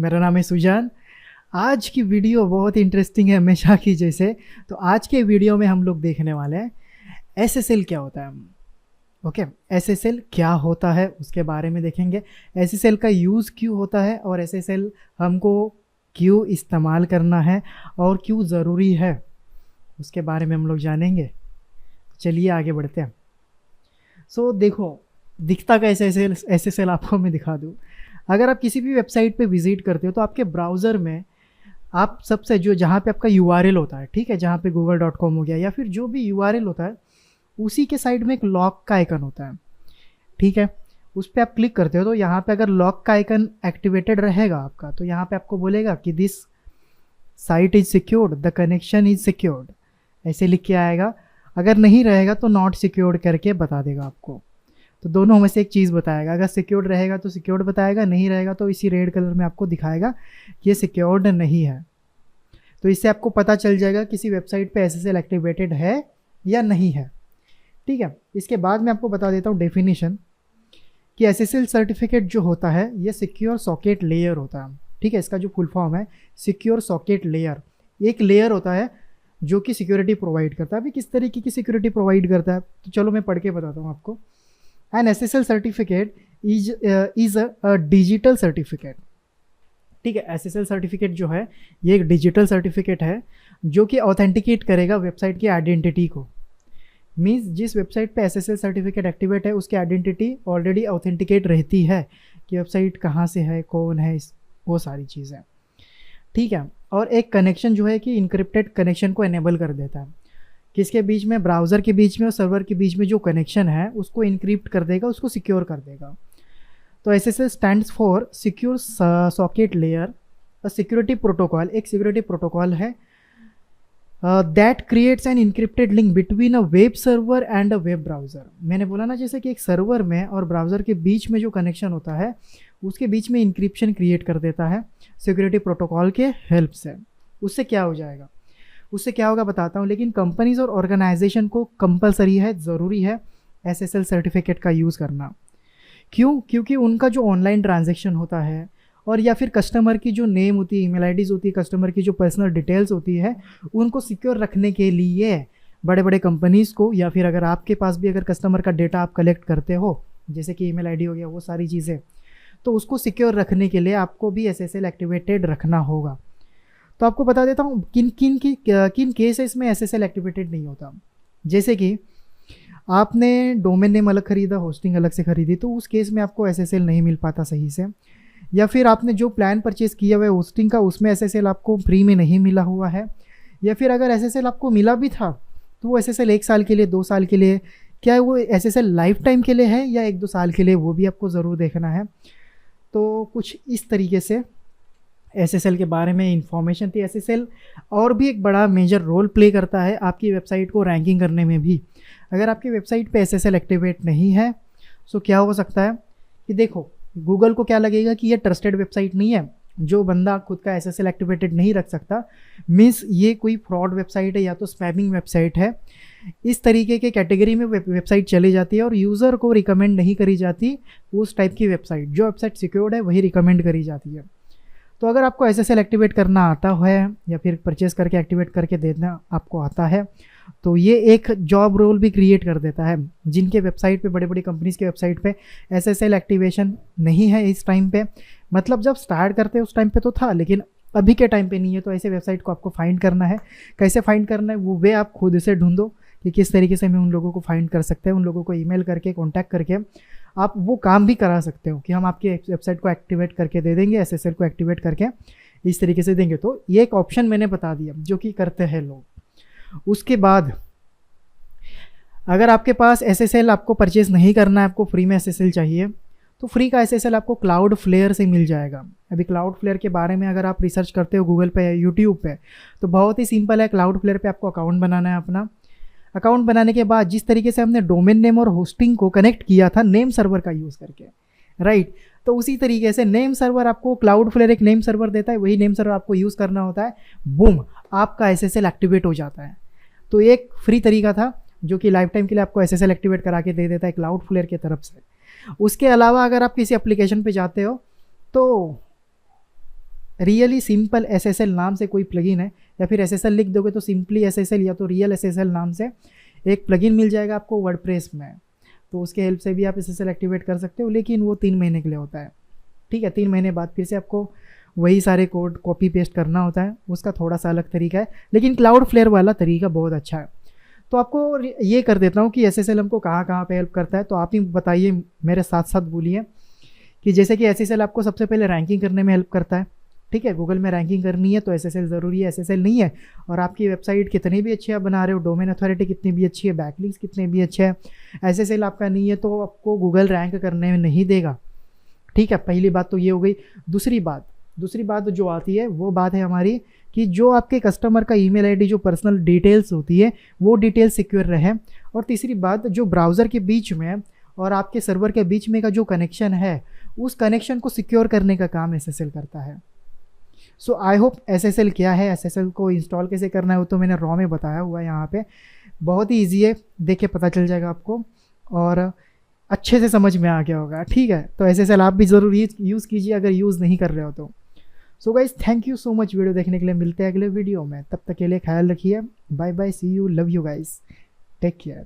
मेरा नाम है सुजान। आज की वीडियो बहुत इंटरेस्टिंग है हमेशा की जैसे। तो आज के वीडियो में हम लोग देखने वाले हैं एसएसएल क्या होता है। ओके, एसएसएल क्या होता है उसके बारे में देखेंगे। एसएसएल का यूज़ क्यों होता है और एसएसएल हमको क्यों इस्तेमाल करना है और क्यों ज़रूरी है, उसके बारे में हम लोग जानेंगे। चलिए आगे बढ़ते हैं। देखो, दिखता कैसे एसएसएल आपको मैं दिखा दूँ। अगर आप किसी भी वेबसाइट पे विजिट करते हो तो आपके ब्राउज़र में आप सबसे जो जहाँ पे आपका यूआरएल होता है, ठीक है, जहाँ पे google.com हो गया या फिर जो भी यूआरएल होता है, उसी के साइड में एक लॉक का आइकन होता है, ठीक है। उस पर आप क्लिक करते हो तो यहाँ पे अगर लॉक का आइकन एक्टिवेटेड रहेगा आपका तो यहाँ पे आपको बोलेगा कि this site is secured, the connection is secured, ऐसे लिख के आएगा। अगर नहीं रहेगा तो नॉट सिक्योर्ड करके बता देगा आपको। तो दोनों में से एक चीज़ बताएगा। अगर सिक्योर्ड रहेगा तो सिक्योर्ड बताएगा, नहीं रहेगा तो इसी रेड कलर में आपको दिखाएगा कि ये सिक्योर्ड नहीं है। तो इससे आपको पता चल जाएगा किसी वेबसाइट पे एसएसएल एक्टिवेटेड है या नहीं है, ठीक है। इसके बाद मैं आपको बता देता हूँ डेफिनेशन कि एसएसएल सर्टिफिकेट जो होता है ये सिक्योर सॉकेट लेयर होता है, ठीक है। इसका जो फुल फॉर्म है सिक्योर सॉकेट लेयर, एक लेयर होता है जो कि सिक्योरिटी प्रोवाइड करता है। अभी किस तरीके की सिक्योरिटी प्रोवाइड करता है तो चलो मैं पढ़ के बताता हूँ आपको। An SSL certificate is a digital certificate, ठीक है। एसएसएल सर्टिफिकेट जो है ये एक डिजिटल सर्टिफिकेट है जो कि ऑथेंटिकेट करेगा वेबसाइट की आइडेंटिटी को। मीन्स जिस वेबसाइट पे एसएसएल सर्टिफिकेट एक्टिवेट है उसकी आइडेंटिटी ऑलरेडी ऑथेंटिकेट रहती है कि वेबसाइट कहाँ से है, कौन है, वो सारी चीज़ें, ठीक है। और एक कनेक्शन जो है कि इनक्रिप्टेड कनेक्शन को एनेबल कर देता है। किसके बीच में, ब्राउज़र के बीच में और सर्वर के बीच में जो कनेक्शन है उसको इनक्रिप्ट कर देगा, उसको सिक्योर कर देगा। तो SSL stands for secure socket layer, a security protocol, एक सिक्योरिटी प्रोटोकॉल है that creates an encrypted link between a web server and a web browser. मैंने बोला ना जैसे कि एक सर्वर में और ब्राउज़र के बीच में जो कनेक्शन होता है उसके बीच में इंक्रिप्शन क्रिएट कर देता है सिक्योरिटी प्रोटोकॉल के हेल्प से। उससे क्या हो जाएगा, उससे क्या होगा बताता हूँ। लेकिन कंपनीज और ऑर्गेनाइजेशन को कंपलसरी है, ज़रूरी है एसएसएल सर्टिफिकेट का यूज़ करना। क्यों? क्योंकि उनका जो ऑनलाइन ट्रांजैक्शन होता है और या फिर कस्टमर की जो नेम होती है, ईमेल आईडीज़ होती है, कस्टमर की जो पर्सनल डिटेल्स होती है, उनको सिक्योर रखने के लिए बड़े बड़े कंपनीज़ को, या फिर अगर आपके पास भी अगर कस्टमर का डेटा आप कलेक्ट करते हो जैसे कि ईमेल आईडी हो गया, वो सारी चीज़ें, तो उसको सिक्योर रखने के लिए आपको भी एसएसएल एक्टिवेटेड रखना होगा। तो आपको बता देता हूँ किन केसेस में एसएसएल एक्टिवेटेड नहीं होता। जैसे कि आपने डोमेन नेम अलग खरीदा, होस्टिंग अलग से खरीदी, तो उस केस में आपको एसएसएल नहीं मिल पाता सही से। या फिर आपने जो प्लान परचेज़ किया हुआ है होस्टिंग का, उसमें एसएसएल आपको फ्री में नहीं मिला हुआ है। या फिर अगर एसएसएल आपको मिला भी था तो वो एसएसएल 1 साल के लिए, 2 साल के लिए, क्या वो एसएसएल लाइफ टाइम के लिए है या 1-2 साल के लिए, वो भी आपको ज़रूर देखना है। तो कुछ इस तरीके से एसएसएल के बारे में इंफॉर्मेशन थी। एसएसएल और भी एक बड़ा मेजर रोल प्ले करता है आपकी वेबसाइट को रैंकिंग करने में भी। अगर आपकी वेबसाइट पे एसएसएल एक्टिवेट नहीं है तो क्या हो सकता है कि देखो, गूगल को क्या लगेगा कि ये ट्रस्टेड वेबसाइट नहीं है। जो बंदा खुद का एसएसएल एक्टिवेटेड नहीं रख सकता, मीन्स ये कोई फ्रॉड वेबसाइट है या तो स्पैमिंग वेबसाइट है, इस तरीके के कैटेगरी में वेबसाइट चली जाती है और यूज़र को रिकमेंड नहीं करी जाती उस टाइप की वेबसाइट। जो वेबसाइट सिक्योर्ड है वही रिकमेंड करी जाती है। तो अगर आपको एसएसएल एक्टिवेट करना आता है या फिर परचेस करके एक्टिवेट करके देना आपको आता है तो ये एक जॉब रोल भी क्रिएट कर देता है। जिनके वेबसाइट पे, बड़ी बड़ी कंपनीज़ के वेबसाइट पे एसएसएल एक्टिवेशन नहीं है इस टाइम पे, मतलब जब स्टार्ट करते हैं उस टाइम पे तो था लेकिन अभी के टाइम पे नहीं है, तो ऐसे वेबसाइट को आपको फाइंड करना है। कैसे फाइंड करना है वो वे आप खुद से ढूंढो कि किस तरीके से हम उन लोगों को फाइंड कर सकते हैं। उन लोगों को ईमेल करके, कॉन्टैक्ट करके आप वो काम भी करा सकते हो कि हम आपकी वेबसाइट को एक्टिवेट करके दे देंगे, एसएसएल को एक्टिवेट करके इस तरीके से देंगे। तो ये एक ऑप्शन मैंने बता दिया जो कि करते हैं लोग। उसके बाद अगर आपके पास एसएसएल आपको परचेज नहीं करना है, आपको फ्री में एसएसएल चाहिए, तो फ्री का एसएसएल आपको क्लाउडफ्लेयर से मिल जाएगा। अभी क्लाउडफ्लेयर के बारे में अगर आप रिसर्च करते हो गूगल पे या यूट्यूब पे तो बहुत ही सिंपल है। क्लाउडफ्लेयर पे आपको अकाउंट बनाना है। अपना अकाउंट बनाने के बाद जिस तरीके से हमने डोमेन नेम और होस्टिंग को कनेक्ट किया था नेम सर्वर का यूज़ करके, राइट, तो उसी तरीके से नेम सर्वर आपको, क्लाउडफ्लेयर एक नेम सर्वर देता है, वही नेम सर्वर आपको यूज़ करना होता है। बूम, आपका एसएसएल एक्टिवेट हो जाता है। तो एक फ्री तरीका था जो कि लाइफ टाइम के लिए आपको एसएसएल एक्टिवेट करा के दे देता है क्लाउडफ्लेयर की तरफ से। उसके अलावा अगर आप किसी एप्लीकेशन पे जाते हो तो रियली सिंपल SSL नाम से कोई प्लगइन है, या फिर SSL लिख दोगे तो सिंपली SSL या तो रियल SSL नाम से एक प्लगइन मिल जाएगा आपको वर्डप्रेस में। तो उसके हेल्प से भी आप SSL एक्टिवेट कर सकते हो, लेकिन वो 3 महीने के लिए होता है। ठीक है, 3 महीने बाद फिर से आपको वही सारे कोड कॉपी पेस्ट करना होता है, उसका थोड़ा सा अलग तरीका है, लेकिन क्लाउडफ्लेयर वाला तरीका बहुत अच्छा है। तो आपको ये कर देता हूँ कि SSL हमको कहाँ कहाँ पे हेल्प करता है, तो आप ही बताइए, मेरे साथ साथ बोलिए कि जैसे कि SSL आपको सबसे पहले रैंकिंग करने में हेल्प करता है। ठीक है, गूगल में रैंकिंग करनी है तो SSL ज़रूरी है। SSL नहीं है और आपकी वेबसाइट कितनी भी अच्छी आप बना रहे हो, डोमेन अथॉरिटी कितनी भी अच्छी है, बैकलिंक्स कितने भी अच्छे हैं, SSL आपका नहीं है तो आपको गूगल रैंक करने में नहीं देगा। ठीक है, पहली बात तो ये हो गई। दूसरी बात जो आती है वो बात है हमारी कि जो आपके कस्टमर का ईमेल आईडी, जो पर्सनल डिटेल्स होती है वो डिटेल सिक्योर रहे। और तीसरी बात, जो ब्राउज़र के बीच में और आपके सर्वर के बीच में का जो कनेक्शन है, उस कनेक्शन को सिक्योर करने का काम SSL करता है। सो आई होप SSL क्या है, SSL को इंस्टॉल कैसे करना है, वो तो मैंने रॉ में बताया हुआ है यहाँ पे। बहुत ही ईजी है, देख के पता चल जाएगा आपको और अच्छे से समझ में आ गया होगा। ठीक है, तो SSL आप भी ज़रूर यूज़ कीजिए अगर यूज़ नहीं कर रहे हो तो। So guys, thank you so much video देखने के लिए। मिलते हैं अगले वीडियो में, तब तक के लिए ख्याल रखिए। Bye bye, see you, love you guys, take care.